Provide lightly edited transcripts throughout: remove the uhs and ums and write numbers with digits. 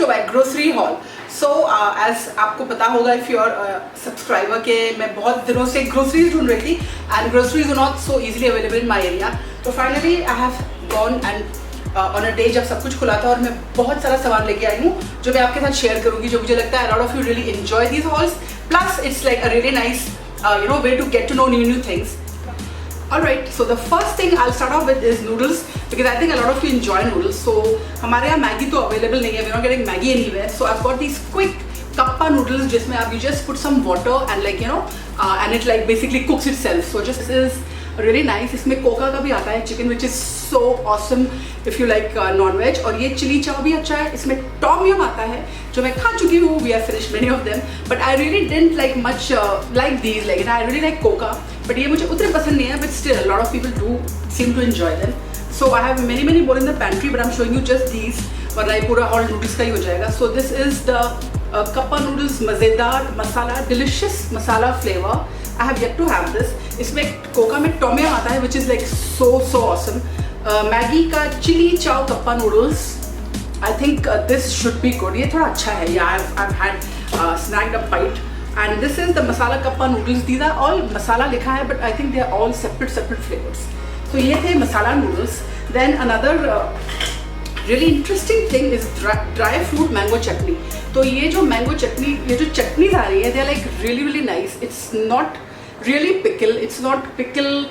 To my grocery haul. So as आपको पता होगा इफ़ यू आर सब्सक्राइबर के मैं बहुत दिनों से ग्रोसरीज ढूंढ रही थी and groceries are not so easily available in my area. तो finally I have gone and on a day जब सब कुछ खुला था और मैं बहुत सारा सामान लेके आई हूँ जो मैं आपके साथ शेयर करूँगी, जो मुझे लगता है a lot of you really enjoy these hauls. Plus it's like a really nice way to get to know new things. Alright, so the first thing I'll start off with is noodles because I think a lot of you enjoy noodles. So हमारे यहाँ Maggi तो available नहीं है, we're not getting Maggi anywhere. So I've got these quick kappa noodles जिसमें आप you just put some water and and it like basically cooks itself. So just this is really nice. इसमें Coca का भी आता है chicken which is so awesome if you like non-veg. और ये chilli चाव भी अच्छा है. इसमें टॉम यम आता है जो मैं खा चुकी हूँ. We have finished many of them, but I really didn't like much like these. Like I really like coca, but ये मुझे उतने पसंद नहीं है. But still, a lot of people do seem to enjoy them. So I have many more in the pantry, but I'm showing you just these. वरना ये पूरा hall noodles का ही हो जाएगा. So this is the kappa noodles मज़ेदार मसाला, delicious masala flavor. I have yet to have this. इसमें Coca में Tom यम आता है which is like so awesome. Maggi का चिली चाव kappa noodles. I think this should be good. ये थोड़ा अच्छा है. Yeah, I've had snagged a bite. And this is the masala kappa noodles. These are all masala लिखा है, but I think they are all separate flavors. So ये थे masala noodles. Then another really interesting thing is dry fruit mango chutney. तो ये जो mango chutney, ये जो chutneys आ रही है, they are like really nice. It's not really pickle. It's not pickle.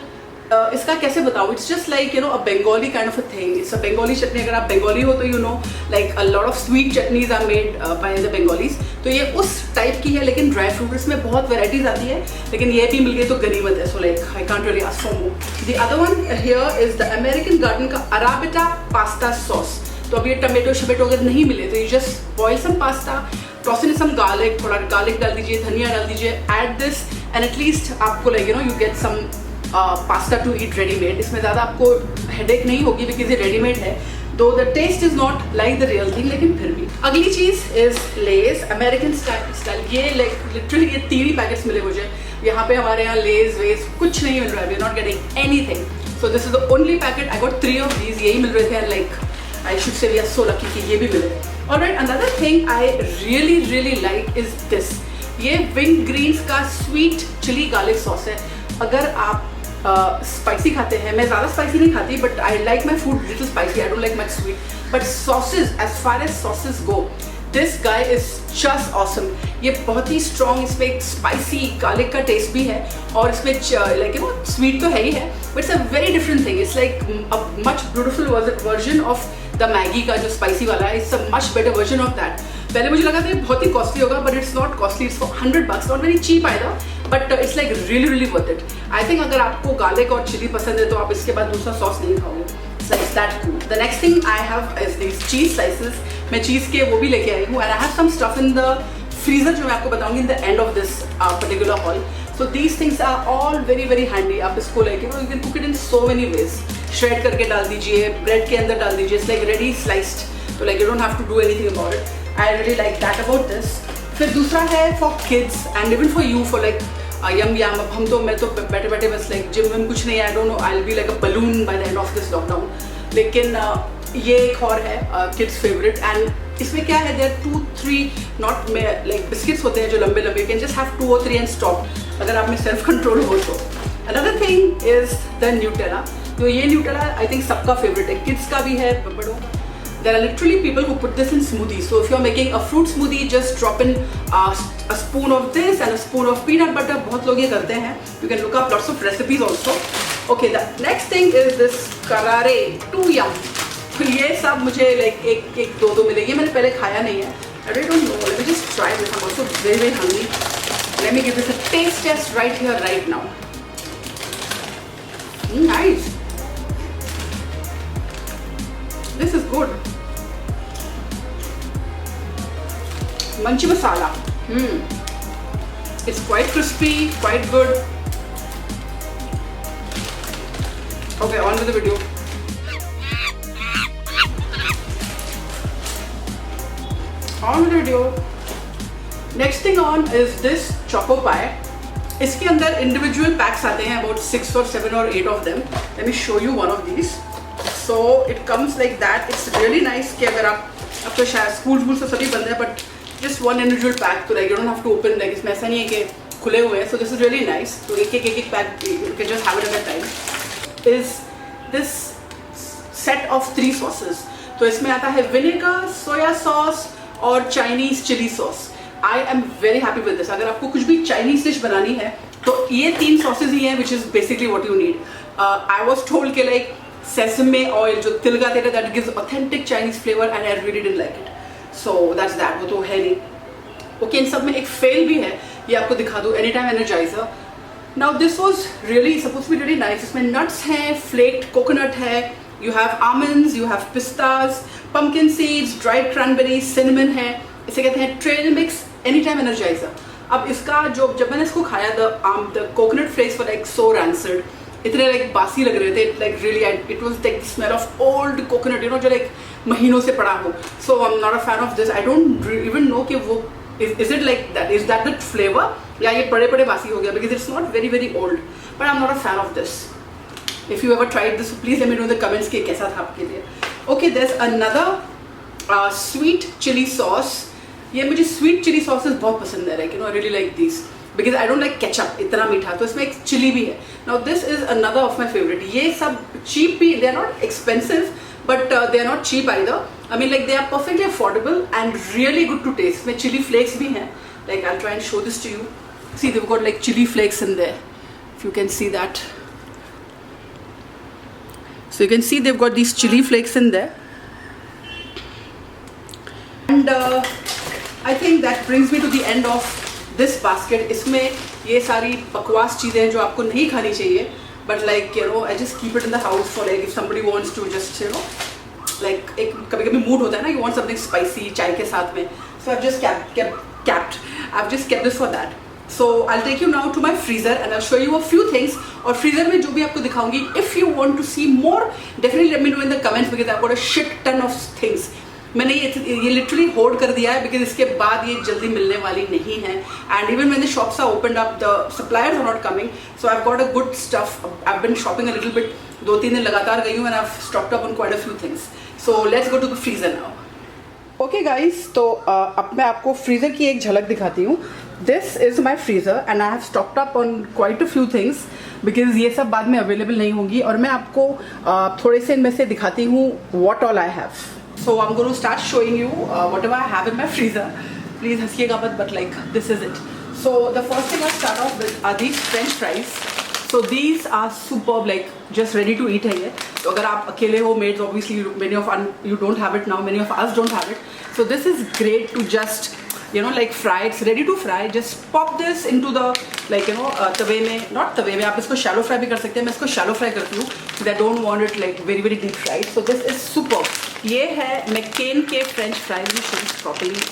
इसका कैसे बताऊँ? It's just like a Bengali kind of a thing. It's a Bengali chutney. अगर आप Bengali हो तो like a lot of sweet chutneys are made by the Bengalis. तो ये उस टाइप की है लेकिन ड्राई फ्रूट. इसमें बहुत वेराइटीज आती है लेकिन ये भी मिल गई तो गनीमत है. So like I can't really ask for more. The other one here is the American Garden का Arrabbiata pasta sauce. तो अब ये टमेटो शमेटो अगर नहीं मिले तो you just boil some pasta, toss in some garlic, थोड़ा garlic डाल दीजिए, धनिया डाल दीजिए, add this and at least आपको like you get some pasta to eat readymade. इसमें ज़्यादा आपको हेडेक नहीं होगी बिकॉज ये रेडीमेड है. Though the taste is not like the real thing लेकिन फिर भी. अगली चीज़ इज लेज अमेरिकन स्टाइल. ये लाइक लिटरली ये 3 ही पैकेट्स मिले मुझे. यहाँ पे हमारे यहाँ लेज वेज कुछ नहीं मिल रहा है. We are not getting anything. So this is the only packet. I got 3 of these. यही मिल रहे थे. Like I should say we are so lucky कि ये भी मिले. Alright, another thing I really like is this. ये Wingreens का स्वीट चिली गार्लिक सॉस है. अगर आप स्पाइसी खाते हैं, मैं ज़्यादा स्पाइसी नहीं खाती but I like my food little spicy. I don't like much sweet but sauces as far as sauces go this guy is just awesome. ये बहुत ही स्ट्रॉन्ग. इसमें एक स्पाइसी गार्लिक का टेस्ट भी है और इसमें लाइक स्वीट तो है ही है but it's a very different thing. It's like a much beautiful version of the Maggi का जो स्पाइसी वाला है. It's a much better version of that. पहले मुझे लगा था ये बहुत ही कॉस्टली होगा but it's not costly. It's for $100. Not very cheap आएगा but it's like really worth it. I think अगर आपको गार्लिक और चिली पसंद है तो आप इसके बाद दूसरा सॉस नहीं खाओगे. It's like that cool. The next thing I have is this cheese slices. मैं चीज़ के वो भी लेके आई हूँ and I have some stuff in the freezer जो मैं आपको बताऊंगी in the end of this particular haul. So these things are all very handy. आप इसको लेके you can cook it in so many ways. Shred करके डाल दीजिए, ब्रेड के अंदर डाल दीजिए. It's like ready sliced. तो like you don't have to do anything about it. I really like that about this. फिर दूसरा है for kids and even for you for like yum. अब मैं तो बैठे बस like जिम में कुछ नहीं. I don't know, I'll be like a balloon by the end of this lockdown. लेकिन ये एक और है kids favorite and इसमें क्या है, there are 2-3 not like biscuits होते हैं जो लंबे. You can just have 2 or 3 and stop अगर आप में self control हो तो. Another thing is the Nutella. तो ये Nutella I think सबका favorite है. kids का भी है, बड़ों. There are literally people who put this in smoothies. So if you're making a fruit smoothie, just drop in a spoon of this and a spoon of peanut butter. बहुत लोग ये करते हैं. You can look up lots of recipes also. Okay, the next thing is this Karare 2 Yum. तो ये सब मुझे like एक दो मिले. ये मैंने पहले खाया नहीं है. I really don't know. Let me just try this. I'm also very hungry. Let me give this a taste test right here, right now. Nice. This is good. Manchi masala. It's quite crispy, quite good. Okay, on with the video. Next thing on is this choco pie. इसके अंदर individual packs आते हैं, about 6 or 7 or 8 of them. Let me show you one of these. So it comes like that. It's really nice कि अगर आप अब तो शायद स्कूल तो सभी बंद है, but just one individual pack, तो like you don't have to open, like इसमें ऐसा नहीं है कि खुले हुए हैं. So this is really nice. तो एक pack you can just have it at a time. Is this set of 3 sauces. तो इसमें आता है विनेगर, सोया सॉस और Chinese chilli sauce. I am very happy with this. अगर आपको कुछ भी चाइनीज डिश बनानी है तो ये 3 सॉसेज ही हैं, which is basically what you need. I was told कि लाइक सेसमे ऑयल जो तिल का तेल है, that gives authentic Chinese flavour and I really didn't like it. So that's that. वो तो है नहीं. ओके, इन सब में एक फेल भी है, ये आपको दिखा दूँ. Any time energizer. Now this was really suppose to be really nice. इसमें नट्स हैं, फ्लेक्ड कोकोनट है, you have almonds, you have pistas, pumpkin seeds, dried cranberries, cinnamon है. इसे कहते हैं trail mix any time energizer. अब इसका जो जब मैंने इसको खाया, the coconut flakes were like so rancid, इतने लाइक बासी लग रहे थे. Like really it was like the smell of old coconut, you know, जो लाइक महीनों से पड़ा हो. So I am not a fan of this. I don't even know कि वो is it like that, is that the flavour, या ये बड़े बासी हो गया, because it's not very old. But I am not a fan of this. If you ever tried this, please let me know in the comments कि कैसा था आपके लिए. Okay, there is another sweet chilli sauce. ये मुझे sweet chilli sauces बहुत पसंद है, like you know, I really like this because I don't like ketchup इतना मीठा. तो इसमें एक चिली भी है. Now this is another of my favourite. ये सब चीप भी, they are not expensive but they are not cheap either. I mean like they are perfectly affordable and really good to taste. इसमें chilli flakes भी हैं. Like I try and show this to you. See they've got like chili flakes in there, if you can see that. So you can see they've got these chili flakes in there. And I think that brings me to the end of this basket. इसमें ये सारी बकवास चीज़ें हैं जो आपको नहीं खानी चाहिए, but like you know, I just keep it in the house for like if somebody wants to just you know, like एक कभी-कभी मूड होता है ना, you want something spicy चाय के साथ में. So I've just kept this for that. So I'll take you now to my freezer and I'll show you a few things. और freezer में जो भी आपको दिखाऊंगी, if you want to see more, definitely let me know in the comments because I've got a shit ton of things. मैंने ये literally hold कर दिया है बिकॉज इसके बाद ये जल्दी मिलने वाली नहीं है. And even when the shops are opened up, the suppliers are not coming. So I have got a good stuff. I have been shopping a little bit. 2-3 दिन लगातार गई हूँ and I have stocked up on quite a few things. So let's go to the freezer now. Okay guys, तो अब मैं आपको freezer की एक झलक दिखाती हूँ. This is my freezer and I have stocked up on quite a few things because ये सब बाद में अवेलेबल नहीं होंगी. और मैं आपको थोड़े से इनमें से दिखाती हूँ what all I have. So I am going to start showing you whatever I have in my freezer. Please हंसिएगा मत, but like this is it. So the first thing I start off with are these French fries. So these are superb, like just ready to eat है ये. तो अगर आप अकेले हो, mates obviously many of you don't have it now, many of us don't have it. So this is great to just you know like fry. It's ready to fry. Just pop this into the like you know तवे में, not तवे में, आप इसको shallow fry भी कर सकते हैं. मैं इसको shallow fry करती हूँ because I don't want it like very deep fried. So this is superb. ये है McCain के French fries. Let me show this properly.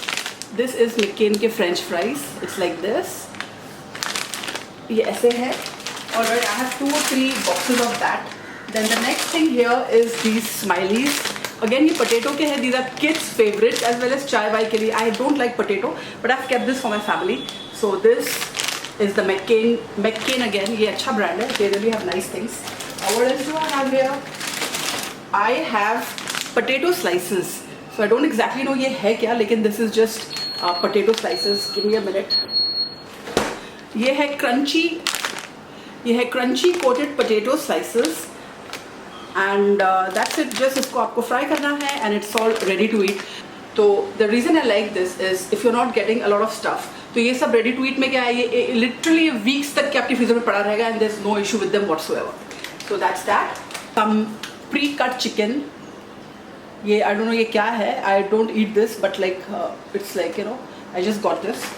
This is McCain के French fries. It's like this. ये ऐसे है. Alright, I have 2 or 3 boxes of that. Then the next thing here is these smileys. Again, ये potato के हैं. These are kids' favorites as well as chai वाई के लिए. I don't like potato, but I've kept this for my family. So this is the McCain again. ये अच्छा brand है. They really have nice things. What else do I have here? I have potato slices. So I don't exactly know ये है क्या, लेकिन this is just potato slices. Give me a minute. ये है crunchy coated potato slices and that's it. Just इसको आपको fry करना है and it's all ready to eat. तो the reason I like this is if you not getting a lot of stuff, तो ये सब रेडी टू ईट में क्या है, ये लिटरली वीक्स तक के आपके फ्रीजर में पड़ा रहेगा and there is no issue with them whatsoever. So that's that. Some pre cut chicken. ये आई डोंट नो ये क्या है. I don't eat this but like it's like you know I just got this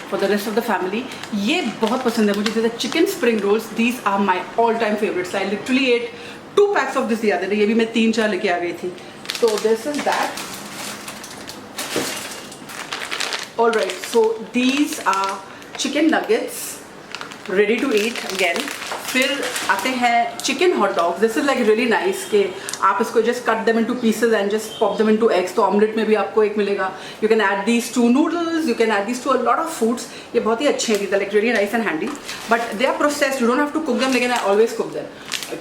for the rest of the family. ये बहुत पसंद है मुझे. जैसे chicken spring rolls, these are my all time favorites. I literally ate 2 packs of this the other day. ये भी मैं 3-4 लेके आ गई थी. So this is that. Alright, so these are chicken nuggets ready to eat again. फिर आते हैं chicken hot dogs. This is like really nice कि आप इसको just cut them into pieces and just pop them into eggs. तो omelette में भी आपको एक मिलेगा. You can add these to noodles, you can add these to a lot of foods. ये बहुत ही अच्छे हैं. These are like really nice and handy but they are processed. You don't have to cook them, लेकिन I always cook them.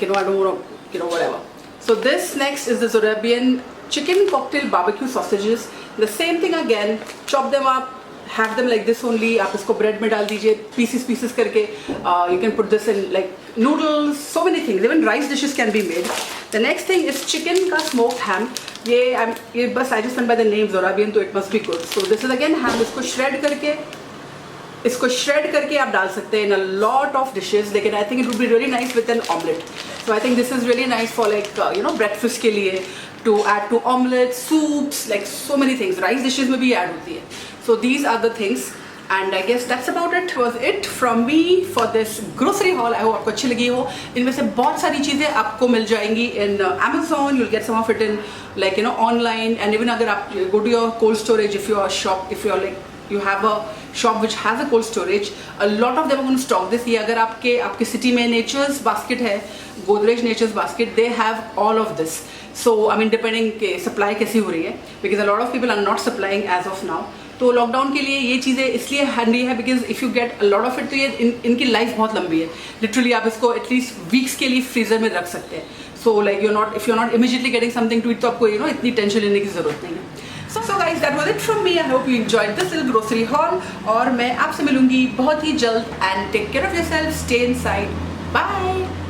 You know I don't know whatever. So this next is the Zorabian chicken cocktail barbecue sausages, the same thing again, chop them up, have them like this only. आप इसको bread में डाल दीजिए pieces करके. You can put this in like noodles, so many things, even rice dishes can be made. The next thing is chicken का smoked ham. ये बस I just went by the name Zorabian, तो it must be good. So this is again ham. इसको shred करके आप डाल सकते हैं in a lot of dishes. लेकिन I think it would be really nice with an omelette. So I think this is really nice for like breakfast के लिए, to add to omelette, soups, like so many things. Rice dishes में भी add होती है. So these are the things, and I guess that's about it. Was it from me for this grocery haul. I hope आपको अच्छी लगी हो. इनमें से बहुत सारी चीज़ें आपको मिल जाएंगी in Amazon. You'll get some of it in like online, and even अगर आप go to your cold storage, if you're like you have a shop which has a cold storage, a lot of them are going to stock this. ये अगर आपके city में Nature's Basket है, Godrej Nature's Basket, they have all of this. So I mean depending के supply कैसी हो रही है, because a lot of people are not supplying as of now. तो लॉकडाउन के लिए ये चीज़ें इसलिए हैंडी है because if you get a lot of it, तो ये इनकी लाइफ बहुत लंबी है. लिटरली आप इसको एटलीस्ट वीक्स के लिए फ्रीजर में रख सकते हैं. So like if you not immediately getting something to it, तो आपको इतनी टेंशन लेने की जरूरत नहीं है. So guys, that was it from me. I hope you enjoyed this little grocery haul. और मैं आपसे मिलूंगी बहुत ही जल्द. And take care of yourself. Stay inside. Bye.